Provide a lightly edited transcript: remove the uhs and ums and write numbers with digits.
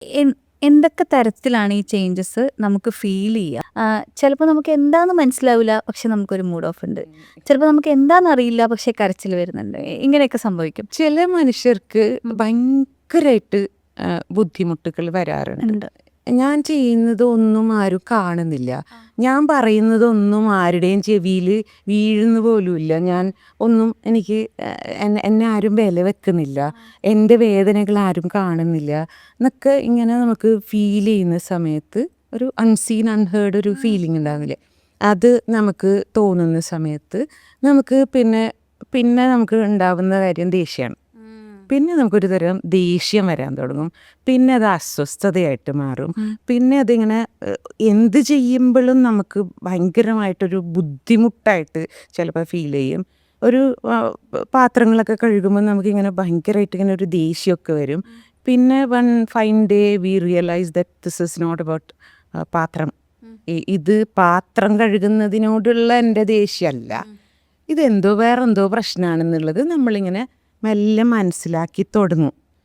N എന്തൊക്കെ തരത്തിലാണ് ഈ ചേഞ്ചസ് നമുക്ക് ഫീൽ ചെയ്യുക? ചിലപ്പോൾ നമുക്ക് എന്താന്ന് മനസ്സിലാവില്ല, പക്ഷെ നമുക്കൊരു മൂഡ് ഓഫ് ഉണ്ട്. ചിലപ്പോൾ നമുക്ക് എന്താന്ന് അറിയില്ല, പക്ഷെ കരച്ചിൽ വരുന്നുണ്ട്. ഇങ്ങനെയൊക്കെ സംഭവിക്കും. ചില മനുഷ്യർക്ക് ഭയങ്കരമായിട്ട് ബുദ്ധിമുട്ടുകൾ വരാറുണ്ട്. ഉണ്ട്. ഞാൻ ചെയ്യുന്നത് ഒന്നും ആരും കാണുന്നില്ല, ഞാൻ പറയുന്നതൊന്നും ആരുടെയും ചെവിയിൽ വീഴുന്ന പോലുമില്ല, ഞാൻ ഒന്നും എനിക്ക് എന്നെ ആരും വില വെക്കുന്നില്ല, എൻ്റെ വേദനകൾ ആരും കാണുന്നില്ല എന്നൊക്കെ ഇങ്ങനെ നമുക്ക് ഫീൽ ചെയ്യുന്ന സമയത്ത് ഒരു അൺസീൻ അൺഹേർഡ് ഒരു ഫീലിംഗ് ഉണ്ടാവില്ലേ, അത് നമുക്ക് തോന്നുന്ന സമയത്ത് നമുക്ക് പിന്നെ നമുക്ക് ഉണ്ടാവുന്ന കാര്യം ദേഷ്യമാണ്. പിന്നെ നമുക്കൊരു തരം ദേഷ്യം വരാൻ തുടങ്ങും, പിന്നെ അത് അസ്വസ്ഥതയായിട്ട് മാറും, പിന്നെ അതിങ്ങനെ എന്ത് ചെയ്യുമ്പോഴും നമുക്ക് ഭയങ്കരമായിട്ടൊരു ബുദ്ധിമുട്ടായിട്ട് ചിലപ്പോൾ ഫീൽ ചെയ്യും. ഒരു പാത്രങ്ങളൊക്കെ കഴുകുമ്പോൾ നമുക്കിങ്ങനെ ഭയങ്കരമായിട്ട് ഇങ്ങനെ ഒരു ദേഷ്യമൊക്കെ വരും. പിന്നെ one fine day we realise that this is not about pathram, ഇത് പാത്രം കഴുകുന്നതിനോടുള്ള എൻ്റെ ദേഷ്യമല്ല, ഇതെന്തോ വേറെന്തോ പ്രശ്നമാണെന്നുള്ളത് നമ്മളിങ്ങനെ മെല്ലെ മനസ്സിലാക്കി തുടങ്ങും.